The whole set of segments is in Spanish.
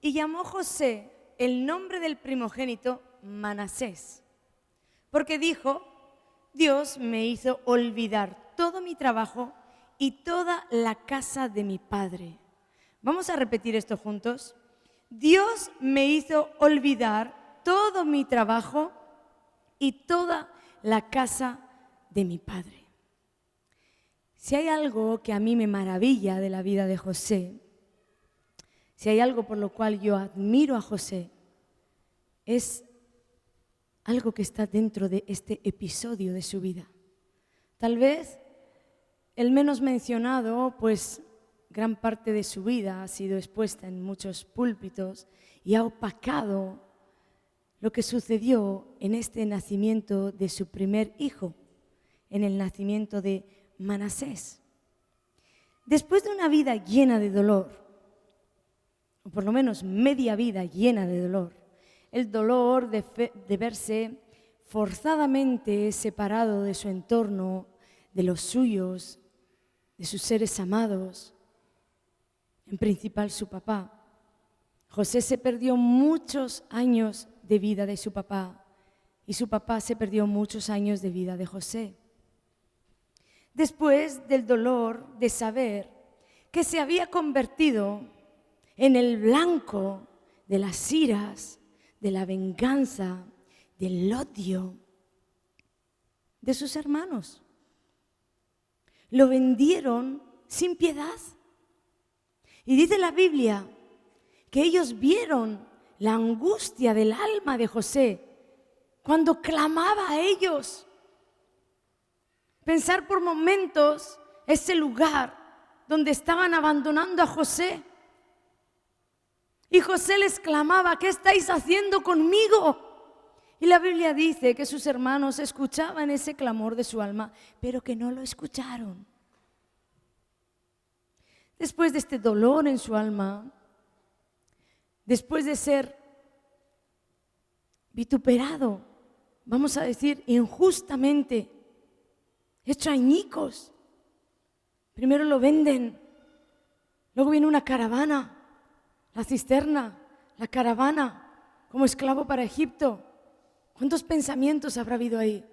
Y llamó José el nombre del primogénito Manasés, porque dijo: Dios me hizo olvidar todo mi trabajo y toda la casa de mi padre. Vamos a repetir esto juntos. Dios me hizo olvidar todo mi trabajo y toda la casa de mi padre. Si hay algo que a mí me maravilla de la vida de José, si hay algo por lo cual yo admiro a José, es algo que está dentro de este episodio de su vida. Tal vez el menos mencionado, pues gran parte de su vida ha sido expuesta en muchos púlpitos y ha opacado lo que sucedió en este nacimiento de su primer hijo, en el nacimiento de Manasés. Después de una vida llena de dolor, o por lo menos media vida llena de dolor, el dolor de verse forzadamente separado de su entorno, de los suyos, de sus seres amados, en principal su papá. José se perdió muchos años de vida de su papá y su papá se perdió muchos años de vida de José. Después del dolor de saber que se había convertido en el blanco de las iras, de la venganza, del odio de sus hermanos. Lo vendieron sin piedad. Y dice la Biblia que ellos vieron la angustia del alma de José cuando clamaba a ellos. Pensar por momentos ese lugar donde estaban abandonando a José. Y José les clamaba: ¿qué estáis haciendo conmigo? Y la Biblia dice que sus hermanos escuchaban ese clamor de su alma, pero que no lo escucharon. Después de este dolor en su alma, después de ser vituperado, vamos a decir injustamente, hecho añicos, primero lo venden, luego viene una caravana, la cisterna, la caravana, como esclavo para Egipto. ¿Cuántos pensamientos habrá habido ahí?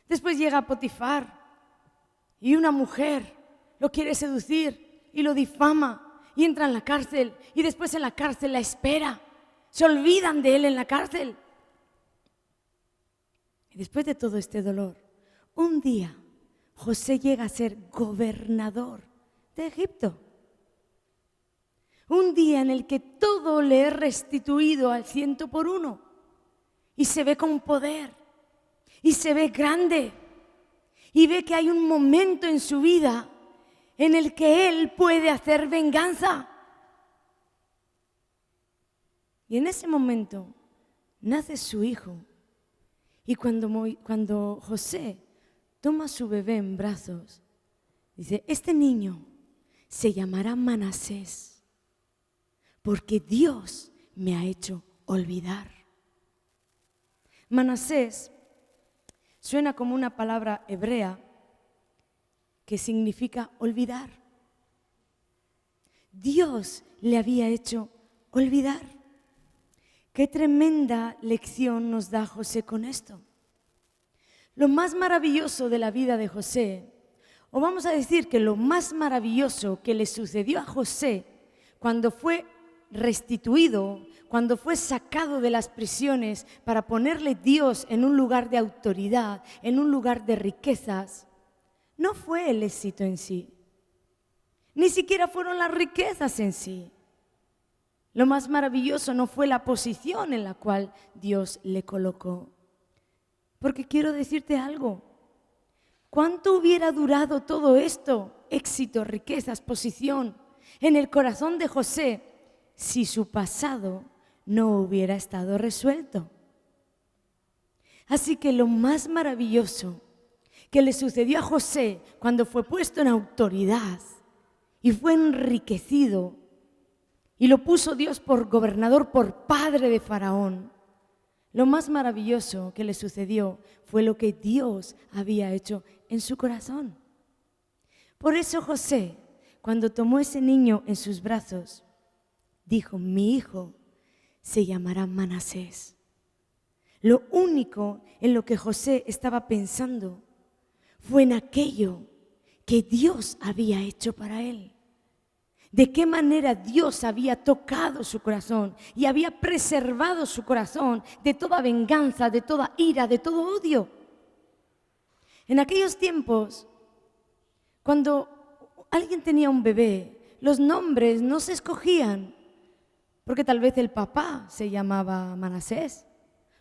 Después llega Potifar y una mujer lo quiere seducir y lo difama y entra en la cárcel y después en la cárcel la espera. Se olvidan de él en la cárcel. Y después de todo este dolor, un día José llega a ser gobernador de Egipto. Un día en el que todo le es restituido al 100%. Y se ve con poder. Y se ve grande. Y ve que hay un momento en su vida en el que él puede hacer venganza. Y en ese momento nace su hijo. Y cuando José toma a su bebé en brazos, dice: este niño se llamará Manasés, porque Dios me ha hecho olvidar. Manasés suena como una palabra hebrea que significa olvidar. Dios le había hecho olvidar. Qué tremenda lección nos da José con esto. Lo más maravilloso de la vida de José, o vamos a decir que lo más maravilloso que le sucedió a José cuando fue restituido, cuando fue sacado de las prisiones para ponerle Dios en un lugar de autoridad, en un lugar de riquezas, no fue el éxito en sí, ni siquiera fueron las riquezas en sí. Lo más maravilloso no fue la posición en la cual Dios le colocó. Porque quiero decirte algo, ¿cuánto hubiera durado todo esto, éxito, riquezas, posición, en el corazón de José si su pasado no hubiera estado resuelto? Así que lo más maravilloso que le sucedió a José cuando fue puesto en autoridad y fue enriquecido y lo puso Dios por gobernador, por padre de Faraón, lo más maravilloso que le sucedió fue lo que Dios había hecho en su corazón. Por eso José, cuando tomó ese niño en sus brazos, dijo: mi hijo se llamará Manasés. Lo único en lo que José estaba pensando fue en aquello que Dios había hecho para él. De qué manera Dios había tocado su corazón y había preservado su corazón de toda venganza, de toda ira, de todo odio. En aquellos tiempos, cuando alguien tenía un bebé, los nombres no se escogían porque tal vez el papá se llamaba Manasés,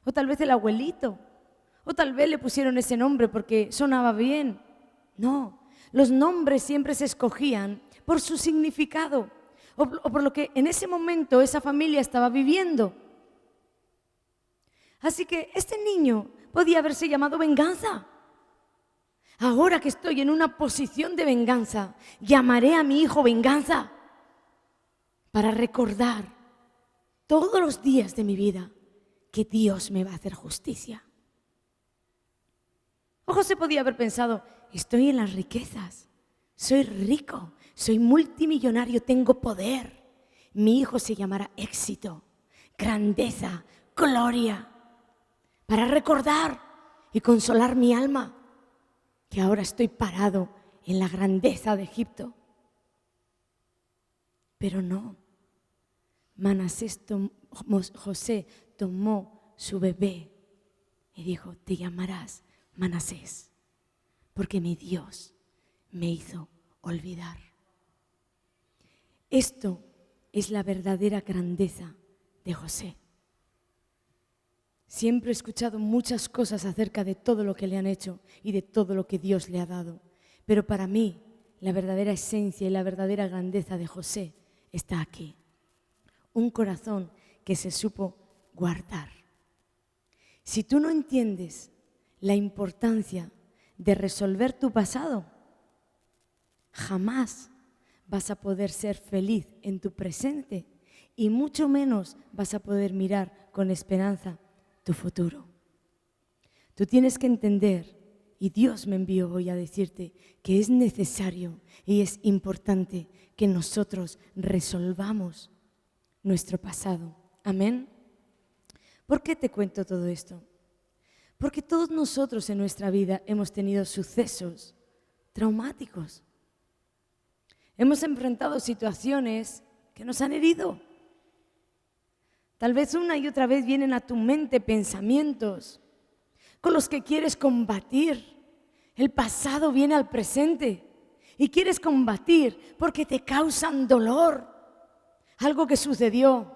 o tal vez el abuelito, o tal vez le pusieron ese nombre porque sonaba bien. No, los nombres siempre se escogían por su significado o por lo que en ese momento esa familia estaba viviendo. Así que este niño podía haberse llamado Venganza. Ahora que estoy en una posición de venganza, llamaré a mi hijo Venganza para recordar todos los días de mi vida que Dios me va a hacer justicia. O José podía haber pensado: estoy en las riquezas, soy rico, soy multimillonario, tengo poder. Mi hijo se llamará Éxito, grandeza, gloria, para recordar y consolar mi alma, que ahora estoy parado en la grandeza de Egipto. Pero no, José tomó su bebé y dijo: te llamarás Manasés, porque mi Dios me hizo olvidar. Esto es la verdadera grandeza de José. Siempre he escuchado muchas cosas acerca de todo lo que le han hecho y de todo lo que Dios le ha dado. Pero para mí, la verdadera esencia y la verdadera grandeza de José está aquí. Un corazón que se supo guardar. Si tú no entiendes la importancia de resolver tu pasado, jamás vas a poder ser feliz en tu presente y mucho menos vas a poder mirar con esperanza tu futuro. Tú tienes que entender, y Dios me envió hoy a decirte que es necesario y es importante que nosotros resolvamos nuestro pasado. Amén. ¿Por qué te cuento todo esto? Porque todos nosotros en nuestra vida hemos tenido sucesos traumáticos. Hemos enfrentado situaciones que nos han herido. Tal vez una y otra vez vienen a tu mente pensamientos con los que quieres combatir. El pasado viene al presente y quieres combatir porque te causan dolor. Algo que sucedió,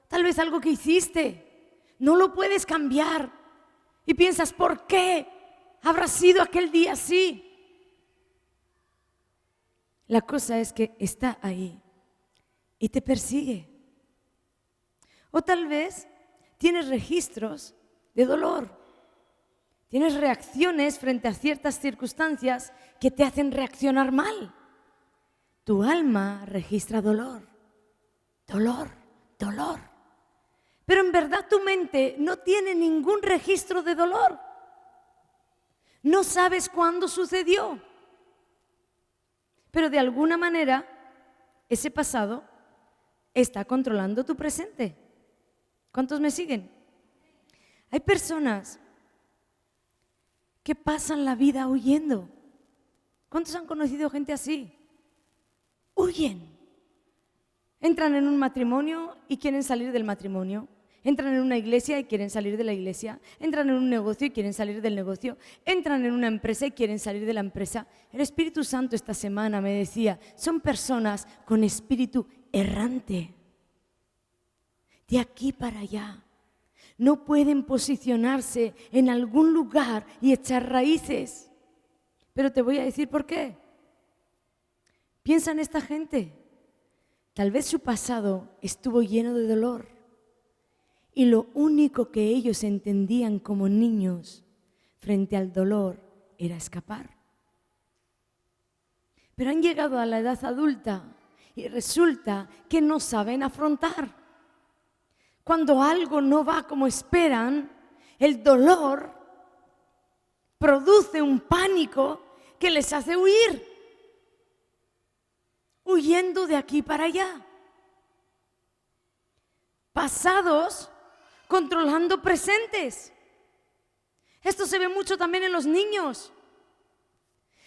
tal vez algo que hiciste, no lo puedes cambiar y piensas: ¿por qué habrá sido aquel día así? La cosa es que está ahí y te persigue. O tal vez tienes registros de dolor. Tienes reacciones frente a ciertas circunstancias que te hacen reaccionar mal. Tu alma registra dolor, dolor, dolor. Pero en verdad tu mente no tiene ningún registro de dolor. No sabes cuándo sucedió. Pero de alguna manera ese pasado está controlando tu presente. ¿Cuántos me siguen? Hay personas que pasan la vida huyendo. ¿Cuántos han conocido gente así? Huyen. Entran en un matrimonio y quieren salir del matrimonio. Entran en una iglesia y quieren salir de la iglesia. Entran en un negocio y quieren salir del negocio. Entran en una empresa y quieren salir de la empresa. El Espíritu Santo esta semana me decía: son personas con espíritu errante. De aquí para allá. No pueden posicionarse en algún lugar y echar raíces. Pero te voy a decir por qué. Piensa en esta gente. Tal vez su pasado estuvo lleno de dolor. Y lo único que ellos entendían como niños frente al dolor era escapar. Pero han llegado a la edad adulta y resulta que no saben afrontar. Cuando algo no va como esperan, el dolor produce un pánico que les hace huir, huyendo de aquí para allá. pasados controlando presentes. Esto se ve mucho también en los niños.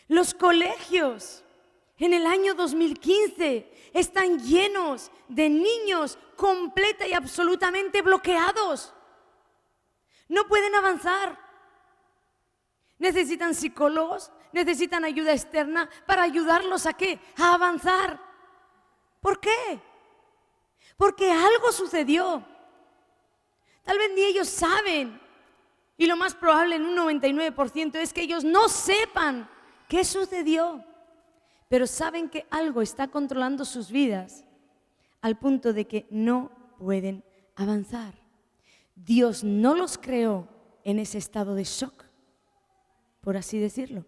Los colegios en el año 2015 están llenos de niños completa y absolutamente bloqueados. No pueden avanzar. Necesitan psicólogos, necesitan ayuda externa para ayudarlos ¿a qué? A avanzar. ¿Por qué? Porque algo sucedió. Tal vez ni ellos saben. Y lo más probable en un 99% es que ellos no sepan qué sucedió. Pero saben que algo está controlando sus vidas al punto de que no pueden avanzar. Dios no los creó en ese estado de shock, por así decirlo.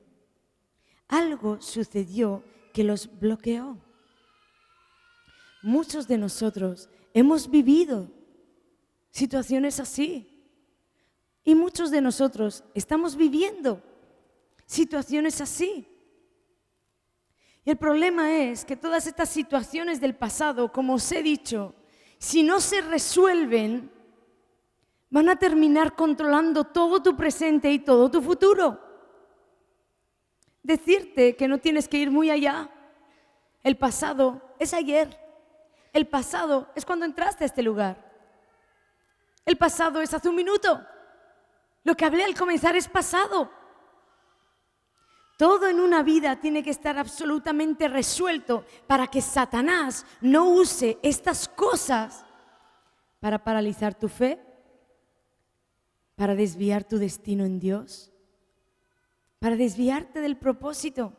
Algo sucedió que los bloqueó. Muchos de nosotros hemos vivido situaciones así. Y muchos de nosotros estamos viviendo situaciones así. Y el problema es que todas estas situaciones del pasado, como os he dicho, si no se resuelven, van a terminar controlando todo tu presente y todo tu futuro. Decirte que no tienes que ir muy allá. El pasado es ayer. El pasado es cuando entraste a este lugar. El pasado es hace un minuto. Lo que hablé al comenzar es pasado. Todo en una vida tiene que estar absolutamente resuelto para que Satanás no use estas cosas para paralizar tu fe, para desviar tu destino en Dios, para desviarte del propósito,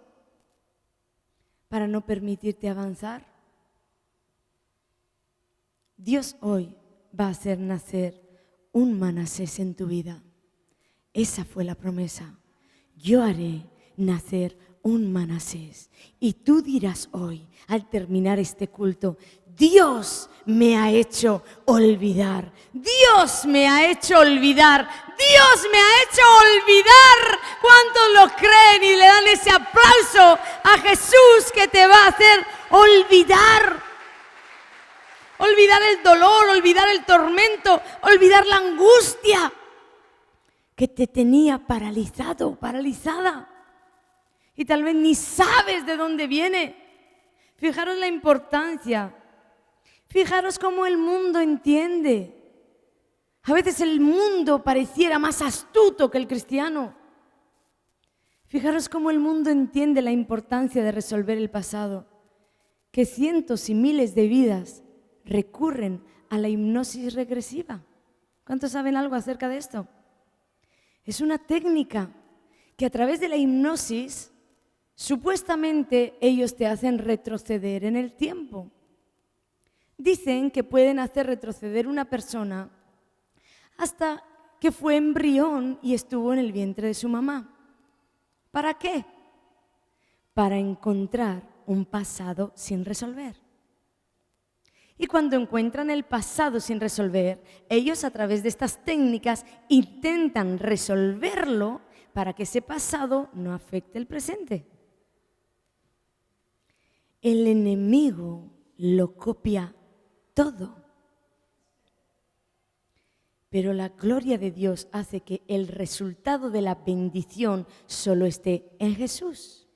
para no permitirte avanzar. Dios hoy va a hacer nacer un Manasés en tu vida. Esa fue la promesa. Yo haré nacer un Manasés. Y tú dirás hoy, al terminar este culto, Dios me ha hecho olvidar. Dios me ha hecho olvidar. Dios me ha hecho olvidar. ¿Cuántos lo creen y le dan ese aplauso a Jesús que te va a hacer olvidar? Olvidar el dolor, olvidar el tormento, olvidar la angustia que te tenía paralizado, paralizada. Y tal vez ni sabes de dónde viene. Fijaros la importancia. Fijaros cómo el mundo entiende. A veces el mundo pareciera más astuto que el cristiano. Fijaros cómo el mundo entiende la importancia de resolver el pasado. Que cientos y miles de vidas recurren a la hipnosis regresiva. ¿Cuántos saben algo acerca de esto? Es una técnica que a través de la hipnosis supuestamente ellos te hacen retroceder en el tiempo. Dicen que pueden hacer retroceder una persona hasta que fue embrión y estuvo en el vientre de su mamá. ¿Para qué? Para encontrar un pasado sin resolver. Y cuando encuentran el pasado sin resolver, ellos a través de estas técnicas intentan resolverlo para que ese pasado no afecte el presente. El enemigo lo copia todo. Pero la gloria de Dios hace que el resultado de la bendición solo esté en Jesús.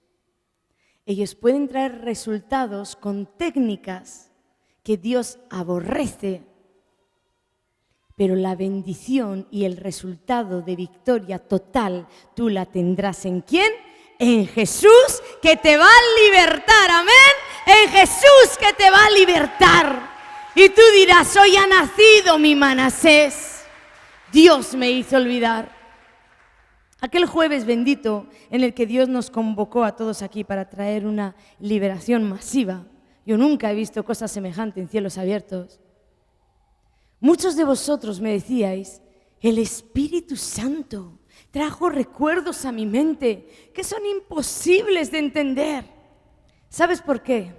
Ellos pueden traer resultados con técnicas que Dios aborrece, pero la bendición y el resultado de victoria total tú la tendrás ¿en quién? En Jesús, que te va a libertar, amén. En Jesús, que te va a libertar. Y tú dirás, hoy ha nacido mi Manasés. Dios me hizo olvidar. Aquel jueves bendito en el que Dios nos convocó a todos aquí para traer una liberación masiva. Yo nunca he visto cosa semejante en cielos abiertos. Muchos de vosotros me decíais, el Espíritu Santo trajo recuerdos a mi mente que son imposibles de entender. ¿Sabes por qué?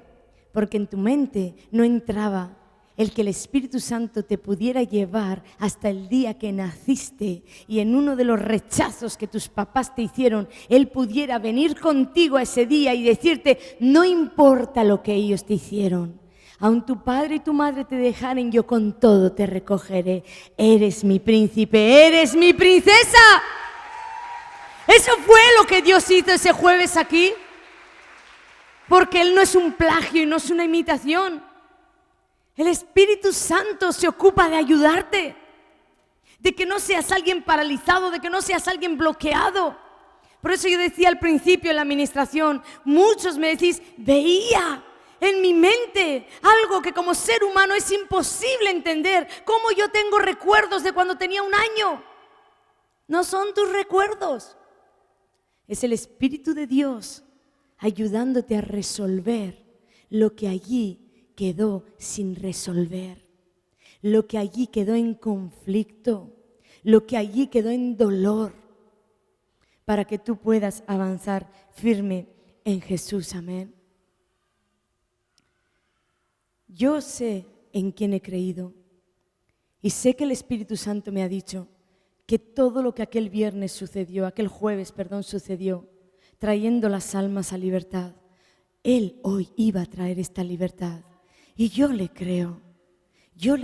Porque en tu mente no entraba el que el Espíritu Santo te pudiera llevar hasta el día que naciste y en uno de los rechazos que tus papás te hicieron, Él pudiera venir contigo a ese día y decirte, no importa lo que ellos te hicieron, Aun tu padre y tu madre te dejaren, yo con todo te recogeré. Eres mi príncipe, eres mi princesa. Eso fue lo que Dios hizo ese jueves aquí. Porque Él no es un plagio y no es una imitación. El Espíritu Santo se ocupa de ayudarte. De que no seas alguien paralizado, de que no seas alguien bloqueado. Por eso yo decía al principio en la administración, muchos me decís, veía en mi mente algo que como ser humano es imposible entender. ¿Cómo yo tengo recuerdos de cuando tenía 1 año? No son tus recuerdos. Es el Espíritu de Dios ayudándote a resolver lo que allí quedó sin resolver, lo que allí quedó en conflicto, lo que allí quedó en dolor, para que tú puedas avanzar firme en Jesús. Amén. Yo sé en quién he creído y sé que el Espíritu Santo me ha dicho que todo lo que aquel jueves sucedió, trayendo las almas a libertad, Él hoy iba a traer esta libertad. Y yo le creo, yo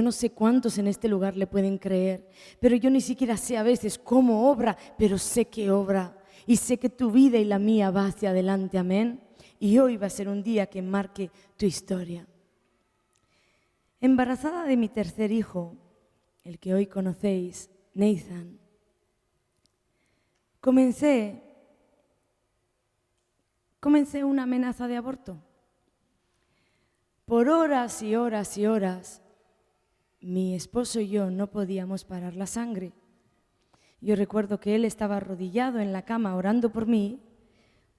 no sé cuántos en este lugar le pueden creer, pero yo ni siquiera sé a veces cómo obra, pero sé que obra y sé que tu vida y la mía va hacia adelante, amén. Y hoy va a ser un día que marque tu historia. Embarazada de mi tercer hijo, el que hoy conocéis, Nathan, comencé una amenaza de aborto. Por horas y horas y horas, mi esposo y yo no podíamos parar la sangre. Yo recuerdo que él estaba arrodillado en la cama orando por mí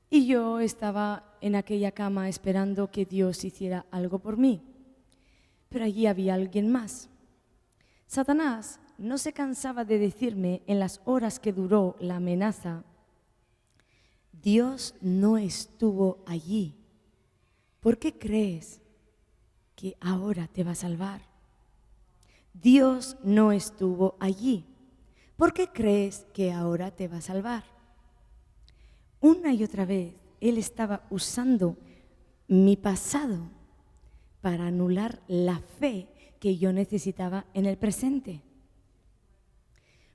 y yo estaba en aquella cama esperando que Dios hiciera algo por mí. Pero allí había alguien más. Satanás no se cansaba de decirme en las horas que duró la amenaza: Dios no estuvo allí. ¿Por qué crees que ahora te va a salvar? Dios no estuvo allí. ¿Por qué crees que ahora te va a salvar? Una y otra vez Él estaba usando mi pasado para anular la fe que yo necesitaba en el presente.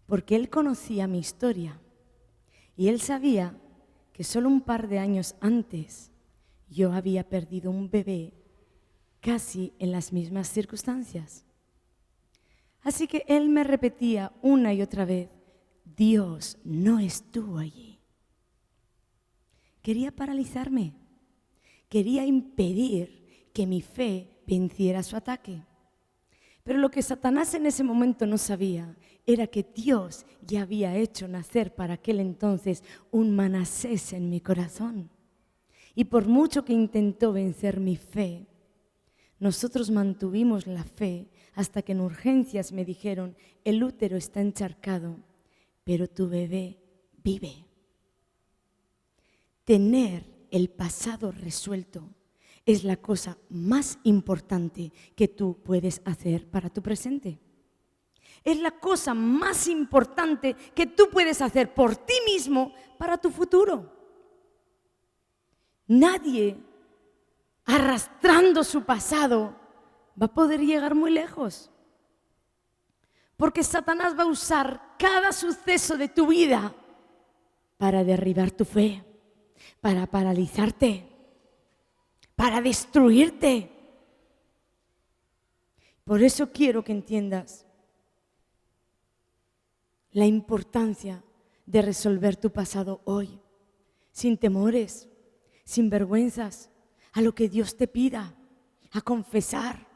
Porque Él conocía mi historia y Él sabía que solo un par de años antes yo había perdido un bebé casi en las mismas circunstancias. Así que Él me repetía una y otra vez: Dios no estuvo allí. Quería paralizarme, quería impedir que mi fe venciera su ataque. Pero lo que Satanás en ese momento no sabía era que Dios ya había hecho nacer para aquel entonces un Manasés en mi corazón. Y por mucho que intentó vencer mi fe, nosotros mantuvimos la fe hasta que en urgencias me dijeron: el útero está encharcado, pero tu bebé vive. Tener el pasado resuelto es la cosa más importante que tú puedes hacer para tu presente. Es la cosa más importante que tú puedes hacer por ti mismo para tu futuro. Nadie arrastrando su pasado va a poder llegar muy lejos. Porque Satanás va a usar cada suceso de tu vida para derribar tu fe, para paralizarte, para destruirte. Por eso quiero que entiendas la importancia de resolver tu pasado hoy, sin temores, sin vergüenzas, a lo que Dios te pida, a confesar.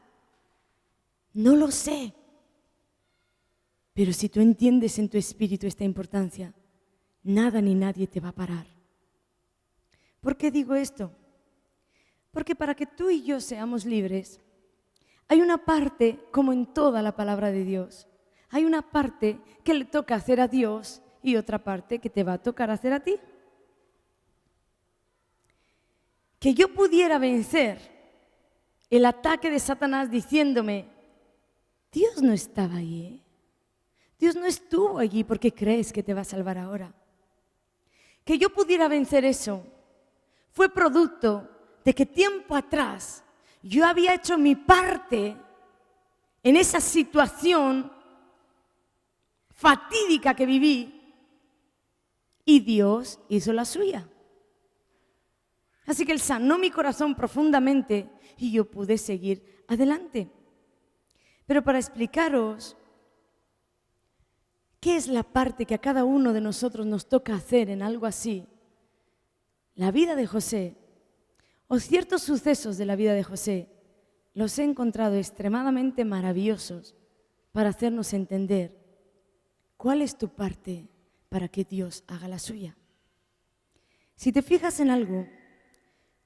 No lo sé, pero si tú entiendes en tu espíritu esta importancia, nada ni nadie te va a parar. ¿Por qué digo esto? Porque para que tú y yo seamos libres, hay una parte, como en toda la palabra de Dios, hay una parte que le toca hacer a Dios y otra parte que te va a tocar hacer a ti. Que yo pudiera vencer el ataque de Satanás diciéndome: Dios no estaba allí, Dios no estuvo allí porque crees que te va a salvar ahora. Que yo pudiera vencer eso fue producto de que tiempo atrás yo había hecho mi parte en esa situación fatídica que viví y Dios hizo la suya. Así que Él sanó mi corazón profundamente y yo pude seguir adelante. Pero para explicaros qué es la parte que a cada uno de nosotros nos toca hacer en algo así, la vida de José o ciertos sucesos de la vida de José los he encontrado extremadamente maravillosos para hacernos entender cuál es tu parte para que Dios haga la suya. Si te fijas en algo,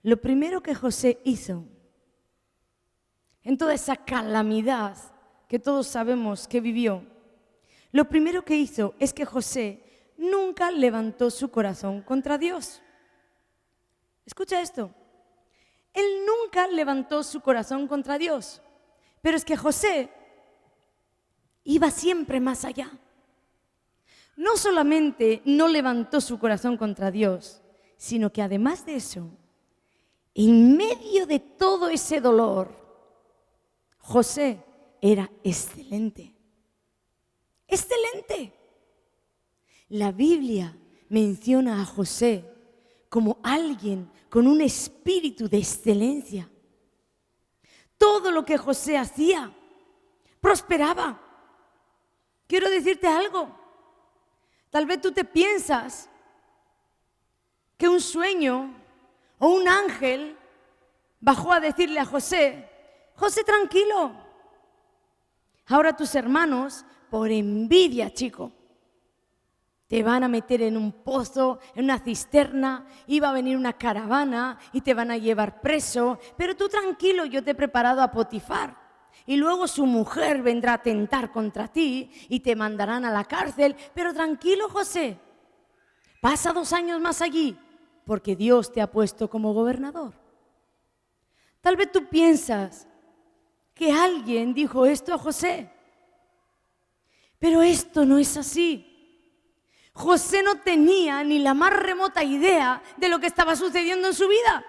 lo primero que José hizo en toda esa calamidad que todos sabemos que vivió, lo primero que hizo es que José nunca levantó su corazón contra Dios. Escucha esto. Él nunca levantó su corazón contra Dios. Pero es que José iba siempre más allá. No solamente no levantó su corazón contra Dios, sino que además de eso, en medio de todo ese dolor, José era excelente. Excelente. La Biblia menciona a José como alguien con un espíritu de excelencia. Todo lo que José hacía prosperaba. Quiero decirte algo. Tal vez tú te piensas que un sueño o un ángel bajó a decirle a José: José, tranquilo. Ahora tus hermanos, por envidia, chico, te van a meter en un pozo, en una cisterna, y va a venir una caravana y te van a llevar preso. Pero tú tranquilo, yo te he preparado a Potifar. Y luego su mujer vendrá a tentar contra ti y te mandarán a la cárcel. Pero tranquilo, José, pasa 2 años más allí, porque Dios te ha puesto como gobernador. Tal vez tú piensas que alguien dijo esto a José, pero esto no es así. José no tenía ni la más remota idea de lo que estaba sucediendo en su vida.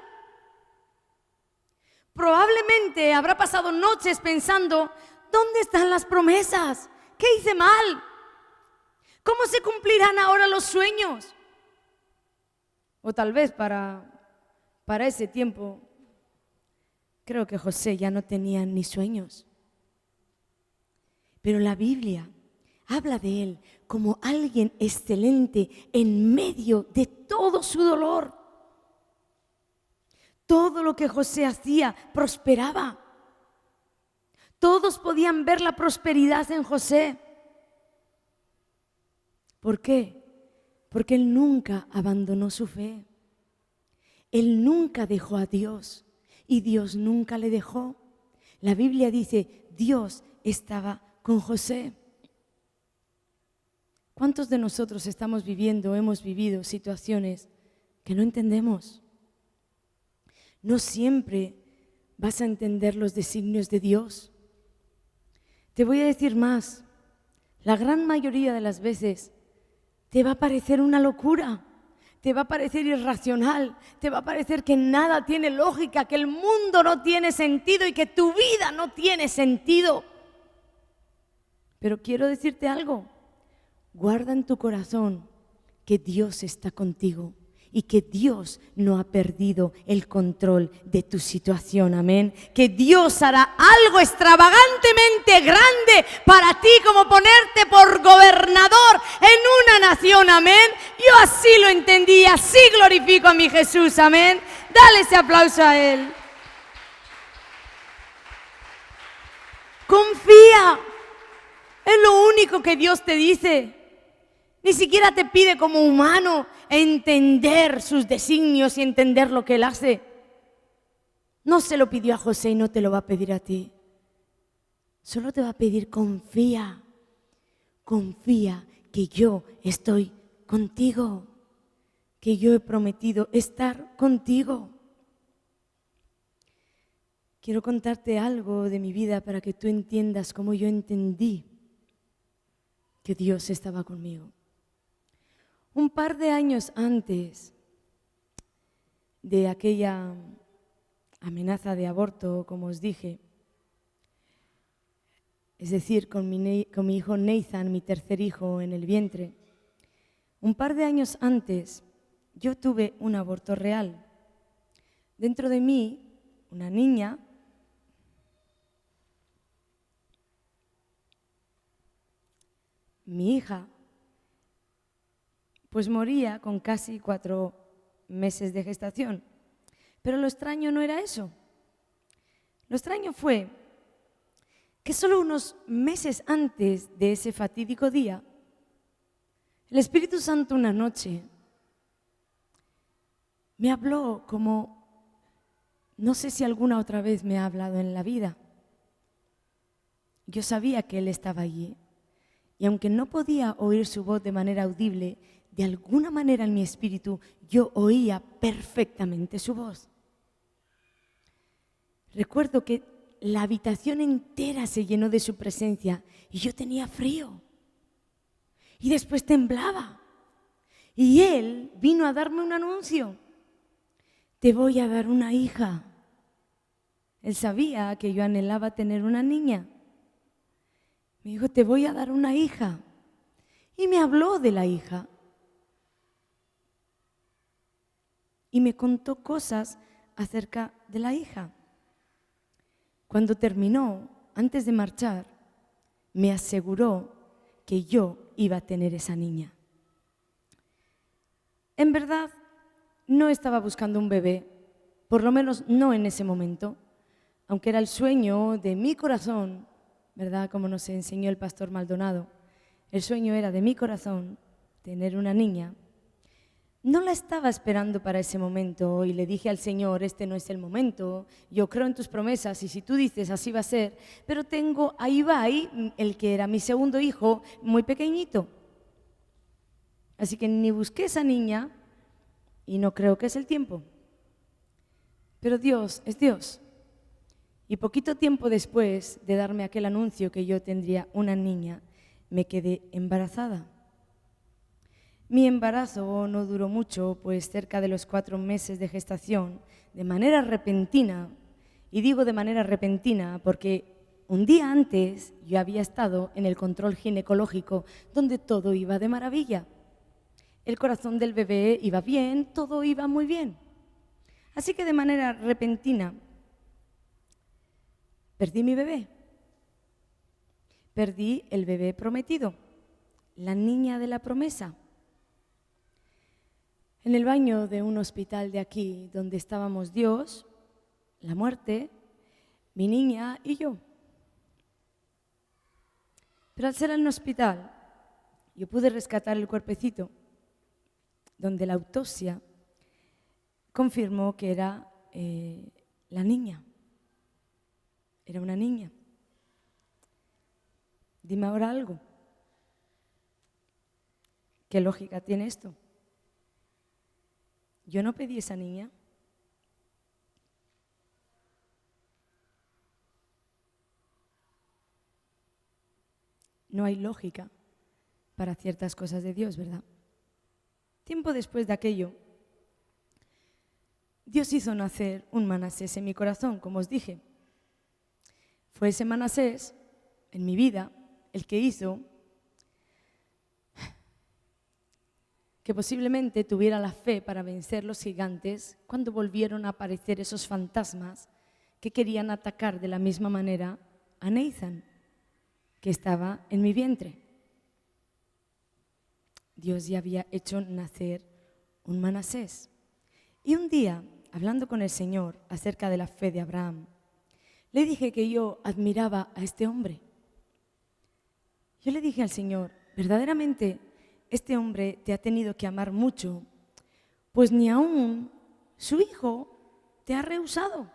Probablemente habrá pasado noches pensando: ¿dónde están las promesas? ¿Qué hice mal? ¿Cómo se cumplirán ahora los sueños? O tal vez para ese tiempo, creo que José ya no tenía ni sueños. Pero la Biblia habla de él como alguien excelente en medio de todo su dolor. Todo lo que José hacía prosperaba. Todos podían ver la prosperidad en José. ¿Por qué? Porque él nunca abandonó su fe. Él nunca dejó a Dios y Dios nunca le dejó. La Biblia dice: Dios estaba con José. ¿Cuántos de nosotros estamos viviendo, hemos vivido situaciones que no entendemos? No siempre vas a entender los designios de Dios. Te voy a decir más. La gran mayoría de las veces te va a parecer una locura, te va a parecer irracional, te va a parecer que nada tiene lógica, que el mundo no tiene sentido y que tu vida no tiene sentido. Pero quiero decirte algo. Guarda en tu corazón que Dios está contigo y que Dios no ha perdido el control de tu situación, amén. Que Dios hará algo extravagantemente grande para ti, como ponerte por gobernador en una nación, amén. Yo así lo entendí, así glorifico a mi Jesús, amén. Dale ese aplauso a Él. Confía, es lo único que Dios te dice. Ni siquiera te pide como humano entender sus designios y entender lo que Él hace. No se lo pidió a José y no te lo va a pedir a ti. Solo te va a pedir: confía, confía que yo estoy contigo, que yo he prometido estar contigo. Quiero contarte algo de mi vida para que tú entiendas cómo yo entendí que Dios estaba conmigo. Un par de años antes de aquella amenaza de aborto, como os dije. Es decir, con mi hijo Nathan, mi tercer hijo en el vientre. Un par de años antes, yo tuve un aborto real. Dentro de mí, una niña, mi hija, pues moría con casi 4 meses de gestación. Pero lo extraño no era eso. Lo extraño fue que solo unos meses antes de ese fatídico día, el Espíritu Santo una noche me habló como no sé si alguna otra vez me ha hablado en la vida. Yo sabía que Él estaba allí y aunque no podía oír su voz de manera audible, de alguna manera en mi espíritu yo oía perfectamente su voz. Recuerdo que la habitación entera se llenó de su presencia y yo tenía frío. Y después temblaba. Y Él vino a darme un anuncio. Te voy a dar una hija. Él sabía que yo anhelaba tener una niña. Me dijo, te voy a dar una hija. Y me habló de la hija. Y me contó cosas acerca de la hija. Cuando terminó, antes de marchar, me aseguró que yo iba a tener esa niña. En verdad, no estaba buscando un bebé, por lo menos no en ese momento, aunque era el sueño de mi corazón, ¿verdad? Como nos enseñó el pastor Maldonado. El sueño era de mi corazón tener una niña. No la estaba esperando para ese momento y le dije al Señor, este no es el momento, yo creo en tus promesas y si tú dices así va a ser, pero tengo a Ibai, el que era mi segundo hijo, muy pequeñito. Así que ni busqué esa niña y no creo que es el tiempo. Pero Dios es Dios. Y poquito tiempo después de darme aquel anuncio que yo tendría una niña, me quedé embarazada. Mi embarazo no duró mucho, pues cerca de los 4 meses de gestación, de manera repentina, y digo de manera repentina porque un día antes yo había estado en el control ginecológico donde todo iba de maravilla. El corazón del bebé iba bien, todo iba muy bien. Así que de manera repentina perdí mi bebé. Perdí el bebé prometido, la niña de la promesa. En el baño de un hospital de aquí, donde estábamos Dios, la muerte, mi niña y yo. Pero al ser en un hospital, yo pude rescatar el cuerpecito, donde la autopsia confirmó que era la niña. Era una niña. Dime ahora algo. ¿Qué lógica tiene esto? Yo no pedí esa niña. No hay lógica para ciertas cosas de Dios, ¿verdad? Tiempo después de aquello, Dios hizo nacer un Manasés en mi corazón, como os dije. Fue ese Manasés, en mi vida, el que hizo que posiblemente tuviera la fe para vencer los gigantes cuando volvieron a aparecer esos fantasmas que querían atacar de la misma manera a Nathan, que estaba en mi vientre. Dios ya había hecho nacer un Manasés. Y un día, hablando con el Señor acerca de la fe de Abraham, le dije que yo admiraba a este hombre. Yo le dije al Señor, verdaderamente este hombre te ha tenido que amar mucho, pues ni aún su hijo te ha rehusado.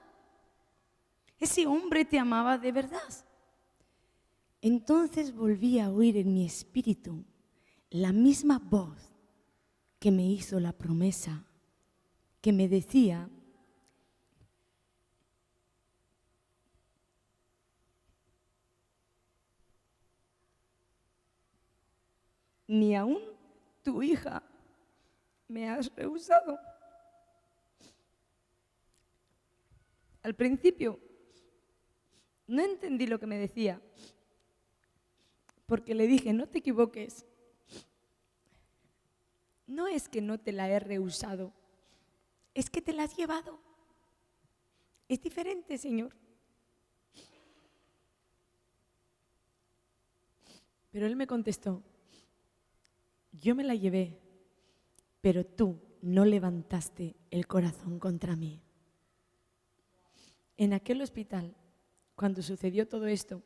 Ese hombre te amaba de verdad. Entonces volví a oír en mi espíritu la misma voz que me hizo la promesa, que me decía, ni aún tu hija me has rehusado. Al principio no entendí lo que me decía, porque le dije, no te equivoques, no es que no te la he rehusado, es que te la has llevado. Es diferente, Señor. Pero él me contestó, yo me la llevé, pero tú no levantaste el corazón contra mí. En aquel hospital, cuando sucedió todo esto,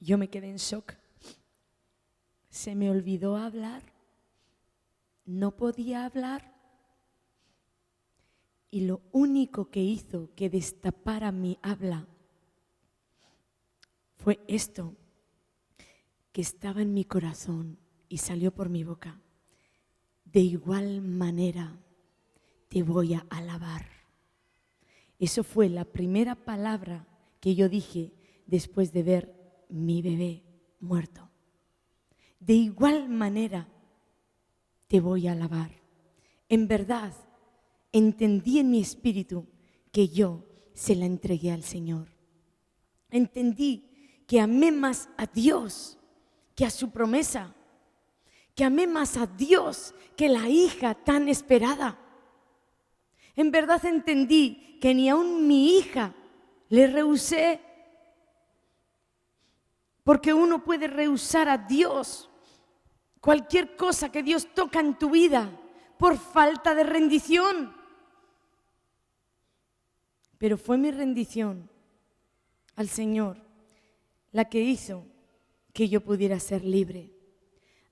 yo me quedé en shock. Se me olvidó hablar, no podía hablar. Y lo único que hizo que destapara mi habla fue esto, que estaba en mi corazón y salió por mi boca. De igual manera te voy a alabar. Eso fue la primera palabra que yo dije después de ver mi bebé muerto. De igual manera te voy a alabar. En verdad, entendí en mi espíritu que yo se la entregué al Señor. Entendí que amé más a Dios que a su promesa, que amé más a Dios que la hija tan esperada. En verdad entendí que ni aun mi hija le rehusé, porque uno puede rehusar a Dios, cualquier cosa que Dios toca en tu vida, por falta de rendición. Pero fue mi rendición al Señor la que hizo que yo pudiera ser libre.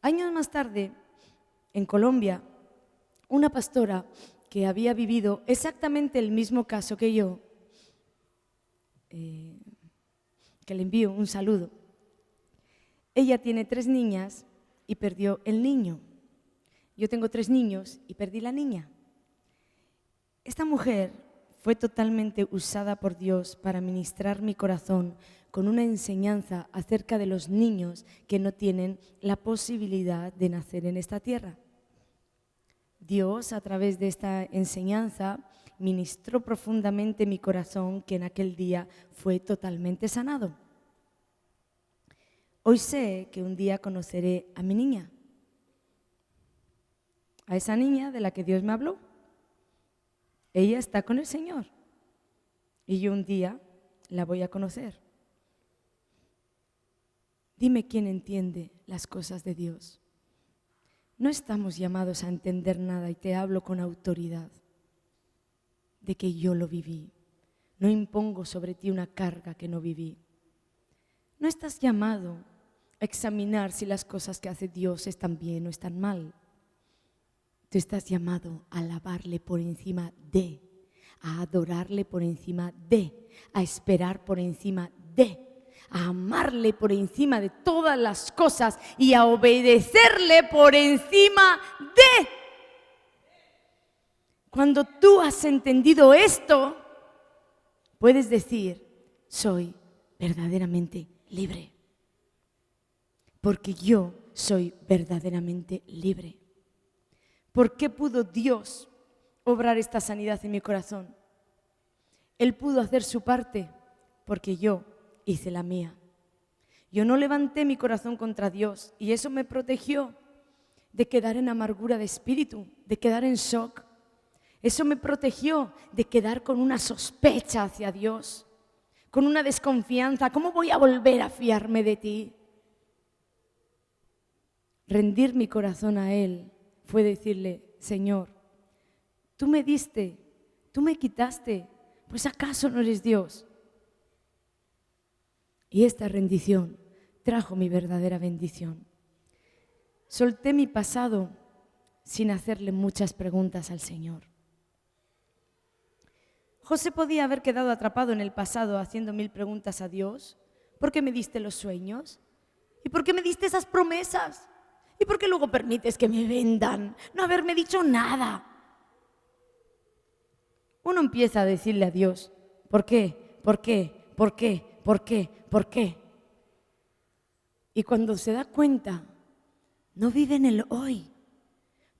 Años más tarde, en Colombia, una pastora que había vivido exactamente el mismo caso que yo, que le envío un saludo, ella tiene 3 niñas y perdió el niño. Yo tengo 3 niños y perdí la niña. Esta mujer fue totalmente usada por Dios para ministrar mi corazón con una enseñanza acerca de los niños que no tienen la posibilidad de nacer en esta tierra. Dios, a través de esta enseñanza, ministró profundamente mi corazón, que en aquel día fue totalmente sanado. Hoy sé que un día conoceré a mi niña, a esa niña de la que Dios me habló. Ella está con el Señor y yo un día la voy a conocer. Dime quién entiende las cosas de Dios. No estamos llamados a entender nada, y te hablo con autoridad de que yo lo viví. No impongo sobre ti una carga que no viví. No estás llamado a examinar si las cosas que hace Dios están bien o están mal. Tú estás llamado a alabarle por encima de, a adorarle por encima de, a esperar por encima de, a amarle por encima de todas las cosas y a obedecerle por encima de. Cuando tú has entendido esto, puedes decir, soy verdaderamente libre. Porque yo soy verdaderamente libre. ¿Por qué pudo Dios obrar esta sanidad en mi corazón? Él pudo hacer su parte porque yo hice la mía. Yo no levanté mi corazón contra Dios y eso me protegió de quedar en amargura de espíritu, de quedar en shock. Eso me protegió de quedar con una sospecha hacia Dios, con una desconfianza. ¿Cómo voy a volver a fiarme de ti? Rendir mi corazón a Él fue decirle, Señor, tú me diste, tú me quitaste, pues ¿acaso no eres Dios? Y esta rendición trajo mi verdadera bendición. Solté mi pasado sin hacerle muchas preguntas al Señor. José podía haber quedado atrapado en el pasado haciendo 1000 preguntas a Dios. ¿Por qué me diste los sueños? ¿Y por qué me diste esas promesas? ¿Y por qué luego permites que me vendan? No haberme dicho nada. Uno empieza a decirle a Dios, ¿por qué? ¿Por qué? ¿Por qué? ¿Por qué? ¿Por qué? Y cuando se da cuenta, no vive en el hoy.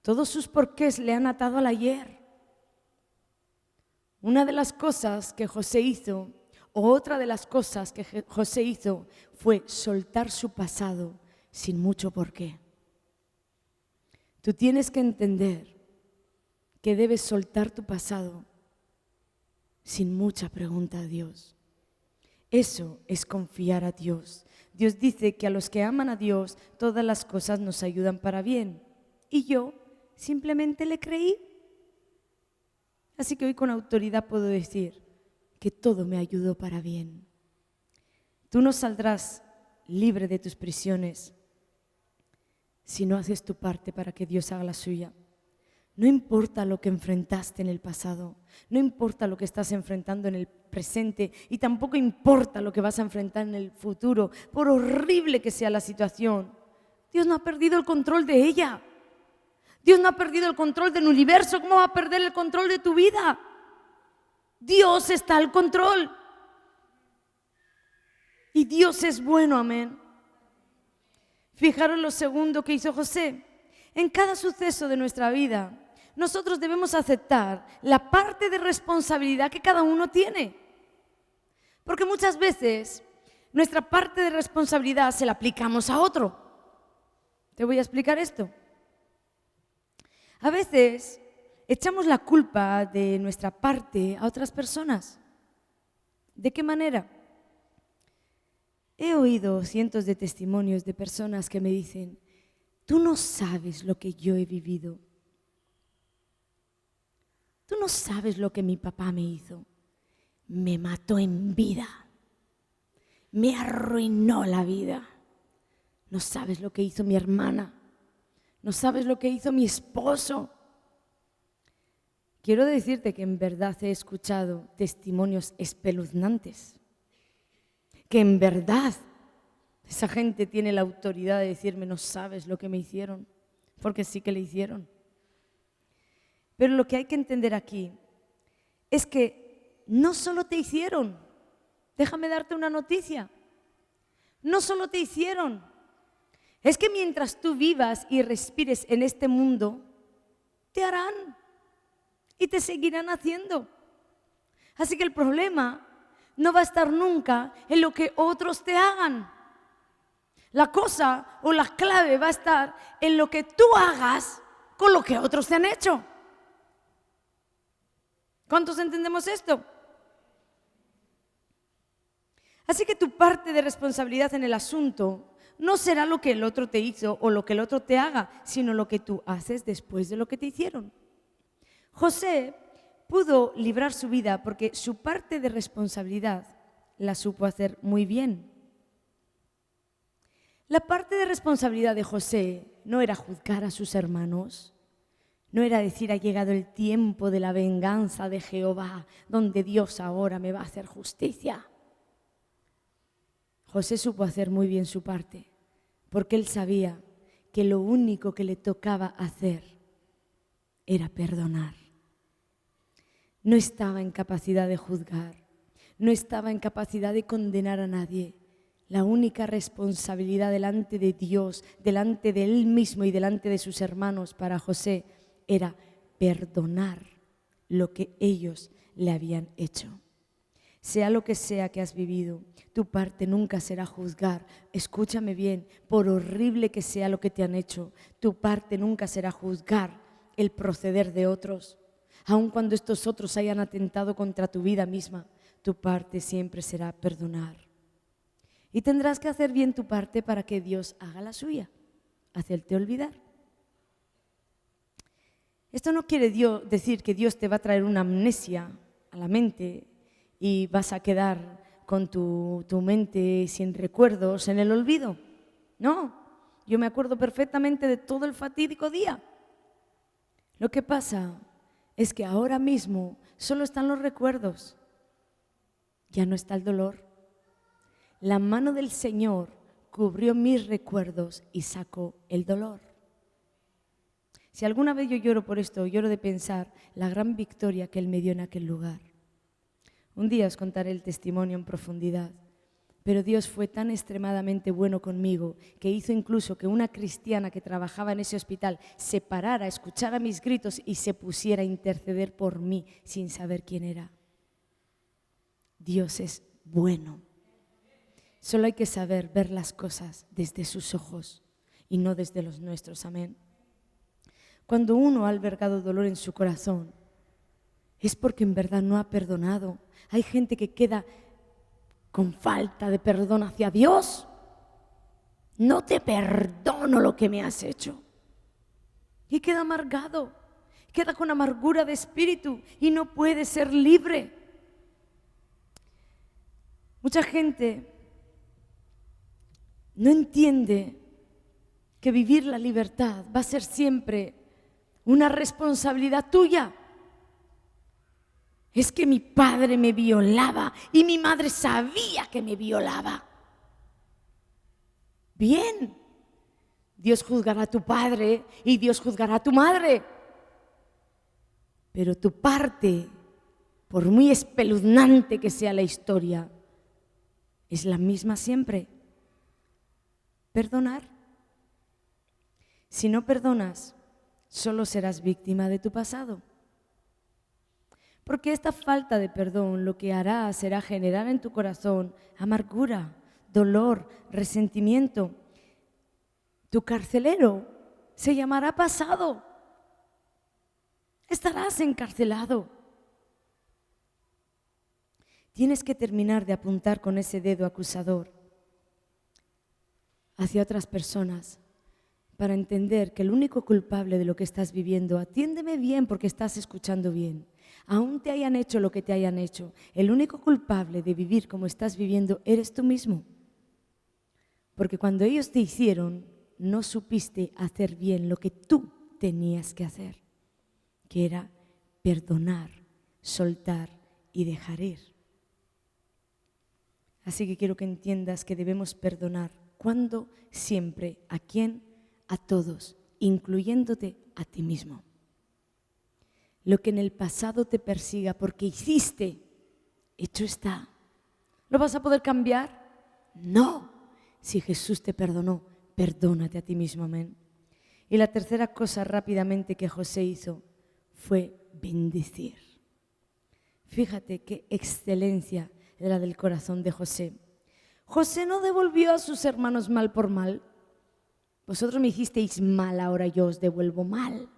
Todos sus porqués le han atado al ayer. Una de las cosas que José hizo, o otra de las cosas que José hizo, fue soltar su pasado sin mucho porqué. Tú tienes que entender que debes soltar tu pasado sin mucha pregunta a Dios. Eso es confiar a Dios. Dios dice que a los que aman a Dios, todas las cosas nos ayudan para bien. Y yo simplemente le creí. Así que hoy con autoridad puedo decir que todo me ayudó para bien. Tú no saldrás libre de tus prisiones si no haces tu parte para que Dios haga la suya. No importa lo que enfrentaste en el pasado, no importa lo que estás enfrentando en el presente y tampoco importa lo que vas a enfrentar en el futuro, por horrible que sea la situación. Dios no ha perdido el control de ella. Dios no ha perdido el control del universo. ¿Cómo va a perder el control de tu vida? Dios está al control. Y Dios es bueno, amén. Fijaros lo segundo que hizo José. En cada suceso de nuestra vida, nosotros debemos aceptar la parte de responsabilidad que cada uno tiene. Porque muchas veces nuestra parte de responsabilidad se la aplicamos a otro. Te voy a explicar esto. A veces echamos la culpa de nuestra parte a otras personas. ¿De qué manera? He oído cientos de testimonios de personas que me dicen: tú no sabes lo que yo he vivido. Tú no sabes lo que mi papá me hizo. Me mató en vida. Me arruinó la vida. No sabes lo que hizo mi hermana. No sabes lo que hizo mi esposo. Quiero decirte que en verdad he escuchado testimonios espeluznantes. Que en verdad esa gente tiene la autoridad de decirme: no sabes lo que me hicieron, porque sí que le hicieron. Pero lo que hay que entender aquí es que no solo te hicieron, déjame darte una noticia, no solo te hicieron, es que mientras tú vivas y respires en este mundo, te harán y te seguirán haciendo. Así que el problema no va a estar nunca en lo que otros te hagan. La cosa o la clave va a estar en lo que tú hagas con lo que otros te han hecho. ¿Cuántos entendemos esto? Así que tu parte de responsabilidad en el asunto no será lo que el otro te hizo o lo que el otro te haga, sino lo que tú haces después de lo que te hicieron. José pudo librar su vida porque su parte de responsabilidad la supo hacer muy bien. La parte de responsabilidad de José no era juzgar a sus hermanos, no era decir: ha llegado el tiempo de la venganza de Jehová, donde Dios ahora me va a hacer justicia. José supo hacer muy bien su parte, porque él sabía que lo único que le tocaba hacer era perdonar. No estaba en capacidad de juzgar, no estaba en capacidad de condenar a nadie. La única responsabilidad delante de Dios, delante de él mismo y delante de sus hermanos para José era perdonar lo que ellos le habían hecho. Sea lo que sea que has vivido, tu parte nunca será juzgar. Escúchame bien, por horrible que sea lo que te han hecho, tu parte nunca será juzgar el proceder de otros. Aun cuando estos otros hayan atentado contra tu vida misma, tu parte siempre será perdonar. Y tendrás que hacer bien tu parte para que Dios haga la suya, hacerte olvidar. Esto no quiere decir que Dios te va a traer una amnesia a la mente y vas a quedar con tu mente sin recuerdos en el olvido. No, yo me acuerdo perfectamente de todo el fatídico día. Lo que pasa es que ahora mismo solo están los recuerdos, ya no está el dolor. La mano del Señor cubrió mis recuerdos y sacó el dolor. Si alguna vez yo lloro por esto, lloro de pensar la gran victoria que Él me dio en aquel lugar. Un día os contaré el testimonio en profundidad, Pero Dios fue tan extremadamente bueno conmigo que hizo incluso que una cristiana que trabajaba en ese hospital se parara, escuchara mis gritos y se pusiera a interceder por mí sin saber quién era. Dios es bueno. Solo hay que saber ver las cosas desde sus ojos y no desde los nuestros. Amén. Cuando uno ha albergado dolor en su corazón, es porque en verdad no ha perdonado. Hay gente que queda con falta de perdón hacia Dios. No te perdono lo que me has hecho. Y queda amargado, queda con amargura de espíritu y no puede ser libre. Mucha gente no entiende que vivir la libertad va a ser siempre una responsabilidad tuya. Es que mi padre me violaba y mi madre sabía que me violaba. Bien, Dios juzgará a tu padre y Dios juzgará a tu madre. Pero tu parte, por muy espeluznante que sea la historia, es la misma siempre. Perdonar. Si no perdonas, solo serás víctima de tu pasado. Porque esta falta de perdón lo que hará será generar en tu corazón amargura, dolor, resentimiento. Tu carcelero se llamará pasado. Estarás encarcelado. Tienes que terminar de apuntar con ese dedo acusador hacia otras personas para entender que el único culpable de lo que estás viviendo, atiéndeme bien porque estás escuchando bien, aún te hayan hecho lo que te hayan hecho, el único culpable de vivir como estás viviendo eres tú mismo. Porque cuando ellos te hicieron, no supiste hacer bien lo que tú tenías que hacer, que era perdonar, soltar y dejar ir. Así que quiero que entiendas que debemos perdonar. ¿Cuándo? Siempre. ¿A quién? A todos, incluyéndote a ti mismo. Lo que en el pasado te persiga porque hiciste, hecho está. ¿Lo vas a poder cambiar? No. Si Jesús te perdonó, perdónate a ti mismo. Amén. Y la tercera cosa rápidamente que José hizo fue bendecir. Fíjate qué excelencia era del corazón de José. José no devolvió a sus hermanos mal por mal. Vosotros me hicisteis mal, ahora yo os devuelvo mal.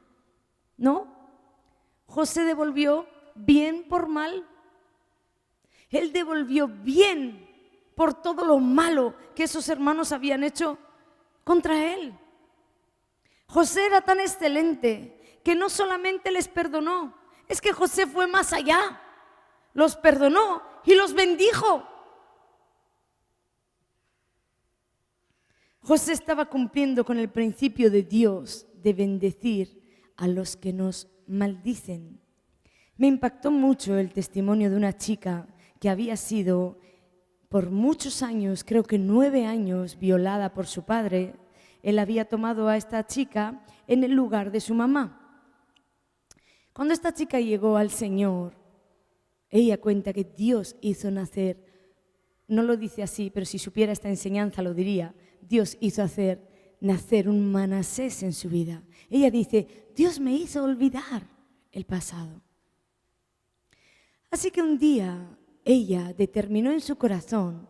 ¿No? José devolvió bien por mal. Él devolvió bien por todo lo malo que esos hermanos habían hecho contra él. José era tan excelente que no solamente les perdonó, es que José fue más allá. Los perdonó y los bendijo. José estaba cumpliendo con el principio de Dios de bendecir a los que nos maldicen. Me impactó mucho el testimonio de una chica que había sido por muchos años, creo que 9 años, violada por su padre. Él había tomado a esta chica en el lugar de su mamá. Cuando esta chica llegó al Señor, ella cuenta que Dios hizo nacer, no lo dice así, pero si supiera esta enseñanza lo diría, Dios hizo nacer un Manasés en su vida. Ella dice, Dios me hizo olvidar el pasado. Así que un día ella determinó en su corazón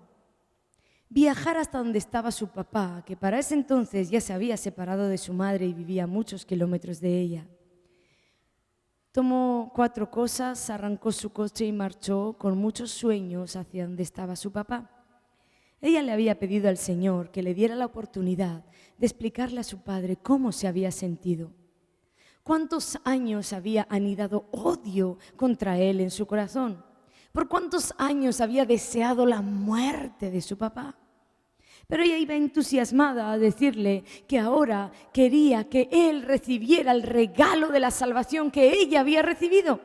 viajar hasta donde estaba su papá, que para ese entonces ya se había separado de su madre y vivía a muchos kilómetros de ella. Tomó 4 cosas, arrancó su coche y marchó con muchos sueños hacia donde estaba su papá. Ella le había pedido al Señor que le diera la oportunidad de explicarle a su padre cómo se había sentido. ¿Cuántos años había anidado odio contra él en su corazón? ¿Por cuántos años había deseado la muerte de su papá? Pero ella iba entusiasmada a decirle que ahora quería que él recibiera el regalo de la salvación que ella había recibido.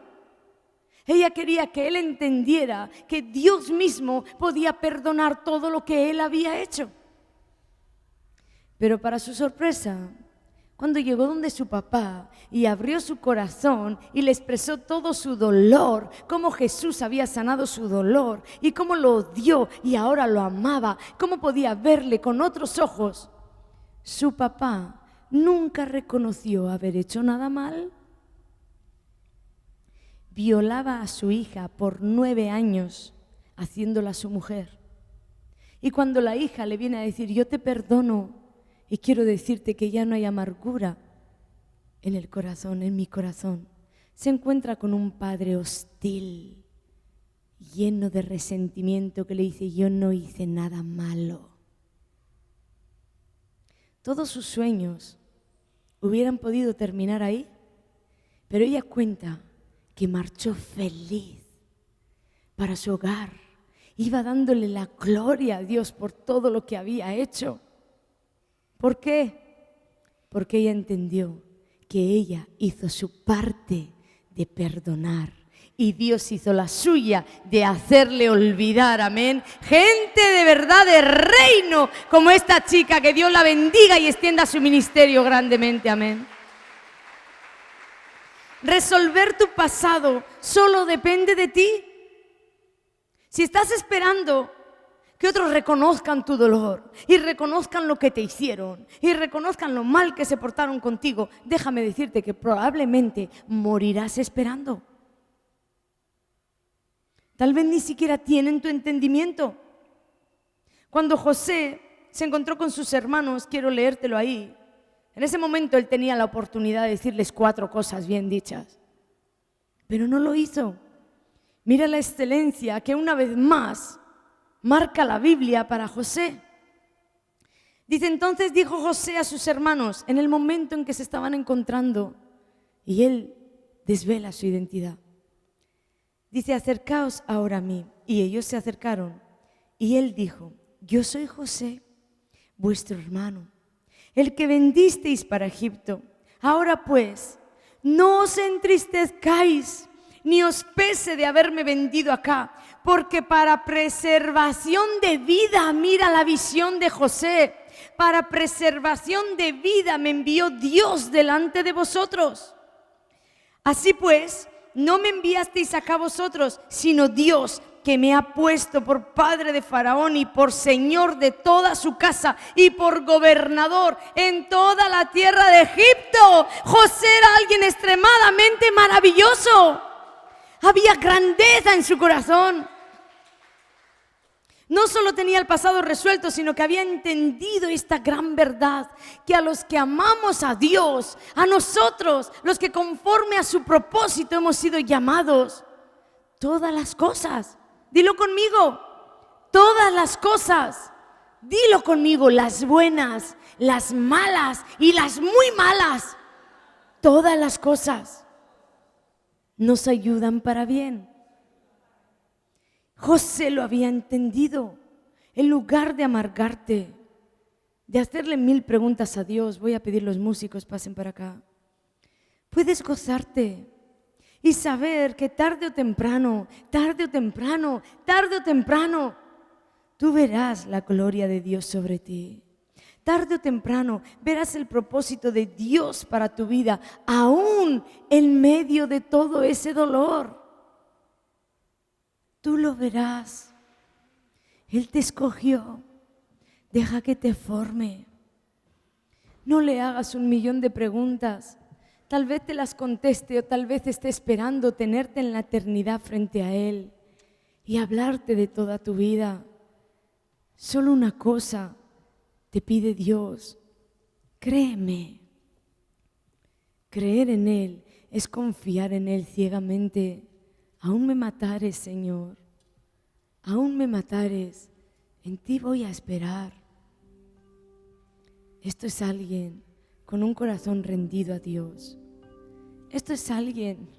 Ella quería que él entendiera que Dios mismo podía perdonar todo lo que él había hecho. Pero para su sorpresa, Cuando llegó donde su papá y abrió su corazón y le expresó todo su dolor, cómo Jesús había sanado su dolor y cómo lo odió y ahora lo amaba, cómo podía verle con otros ojos, su papá nunca reconoció haber hecho nada mal. Violaba a su hija por 9 años, haciéndola su mujer. Y cuando la hija le viene a decir, yo te perdono y quiero decirte que ya no hay amargura en el corazón, en mi corazón, se encuentra con un padre hostil, lleno de resentimiento, que le dice, yo no hice nada malo. Todos sus sueños hubieran podido terminar ahí, pero ella cuenta que marchó feliz para su hogar, iba dándole la gloria a Dios por todo lo que había hecho. ¿Por qué? Porque ella entendió que ella hizo su parte de perdonar y Dios hizo la suya de hacerle olvidar, amén. Gente de verdad de reino como esta chica, que Dios la bendiga y extienda su ministerio grandemente, amén. Resolver tu pasado solo depende de ti. Si estás esperando que otros reconozcan tu dolor y reconozcan lo que te hicieron y reconozcan lo mal que se portaron contigo, déjame decirte que probablemente morirás esperando. Tal vez ni siquiera tienen tu entendimiento. Cuando José se encontró con sus hermanos, quiero leértelo ahí, en ese momento él tenía la oportunidad de decirles 4 cosas bien dichas, pero no lo hizo. Mira la excelencia que una vez más marca la Biblia para José. Dice, entonces dijo José a sus hermanos en el momento en que se estaban encontrando, y él desvela su identidad. Dice, acercaos ahora a mí. Y ellos se acercaron. Y él dijo, yo soy José, vuestro hermano, el que vendisteis para Egipto. Ahora pues, no os entristezcáis, ni os pese de haberme vendido acá, porque para preservación de vida, mira la visión de José, para preservación de vida me envió Dios delante de vosotros. Así pues, no me enviasteis acá vosotros, sino Dios, que me ha puesto por padre de Faraón y por señor de toda su casa y por gobernador en toda la tierra de Egipto. José era alguien extremadamente maravilloso. Había grandeza en su corazón. No solo tenía el pasado resuelto, sino que había entendido esta gran verdad, que a los que amamos a Dios, a nosotros, los que conforme a su propósito hemos sido llamados, todas las cosas, dilo conmigo, todas las cosas, dilo conmigo, las buenas, las malas y las muy malas, todas las cosas nos ayudan para bien. José lo había entendido. En lugar de amargarte, de hacerle 1000 preguntas a Dios, voy a pedir los músicos pasen para acá, puedes gozarte y saber que tarde o temprano, tú verás la gloria de Dios sobre ti. Tarde o temprano verás el propósito de Dios para tu vida, aún en medio de todo ese dolor. Tú lo verás. Él te escogió. Deja que te forme. No le hagas 1.000.000 de preguntas. Tal vez te las conteste o tal vez esté esperando tenerte en la eternidad frente a Él y hablarte de toda tu vida. Solo una cosa te pide Dios. Créeme. Creer en Él es confiar en Él ciegamente. Aún me matares, Señor, aún me matares, en ti voy a esperar. Esto es alguien con un corazón rendido a Dios. Esto es alguien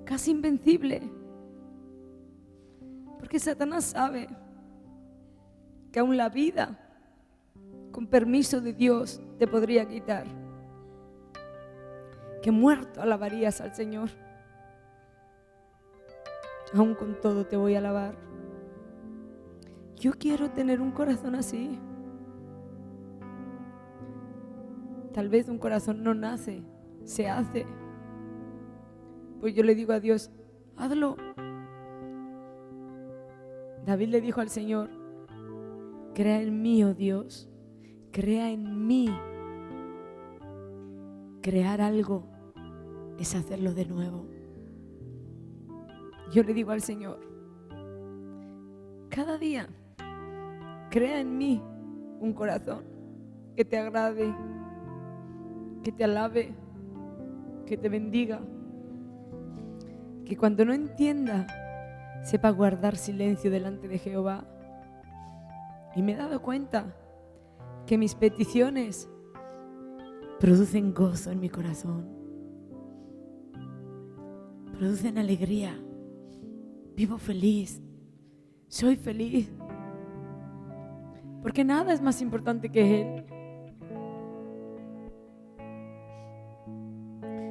casi invencible, porque Satanás sabe que aún la vida, con permiso de Dios, te podría quitar, que muerto alabarías al Señor. Aún con todo te voy a alabar. Yo quiero tener un corazón así. Tal vez un corazón no nace, se hace. Pues yo le digo a Dios, hazlo. David le dijo al Señor, crea en mí, oh Dios, crea en mí. Crear algo es hacerlo de nuevo. Yo le digo al Señor, cada día, crea en mí un corazón que te agrade, que te alabe, que te bendiga, que cuando no entienda, sepa guardar silencio delante de Jehová. Y me he dado cuenta que mis peticiones producen gozo en mi corazón, producen alegría, vivo feliz, soy feliz, porque nada es más importante que Él.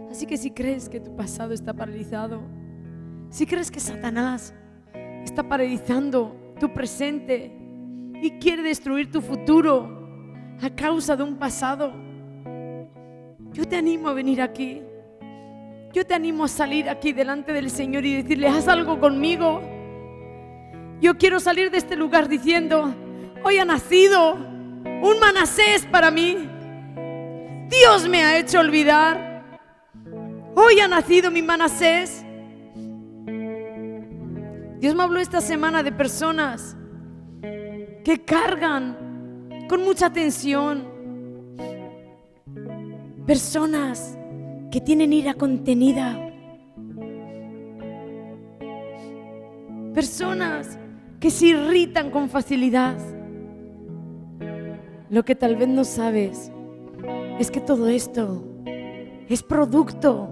Así que si crees que tu pasado está paralizado, si crees que Satanás está paralizando tu presente y quiere destruir tu futuro a causa de un pasado, yo te animo a venir aquí. Yo te animo a salir aquí delante del Señor y decirle, haz algo conmigo. Yo quiero salir de este lugar diciendo, hoy ha nacido un Manasés para mí. Dios me ha hecho olvidar. Hoy ha nacido mi Manasés. Dios me habló esta semana de personas que cargan con mucha tensión, personas que tienen ira contenida, personas que se irritan con facilidad. Lo que tal vez no sabes es que todo esto es producto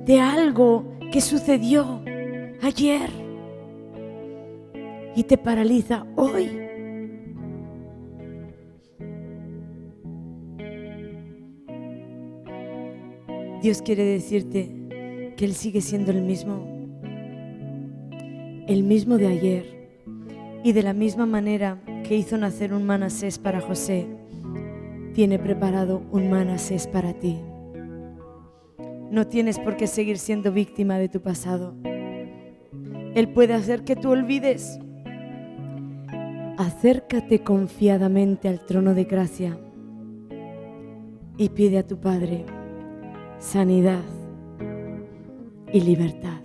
de algo que sucedió ayer y te paraliza hoy. Dios quiere decirte que Él sigue siendo el mismo de ayer, y de la misma manera que hizo nacer un Manasés para José, tiene preparado un Manasés para ti. No tienes por qué seguir siendo víctima de tu pasado. Él puede hacer que tú olvides. Acércate confiadamente al trono de gracia y pide a tu Padre sanidad y libertad.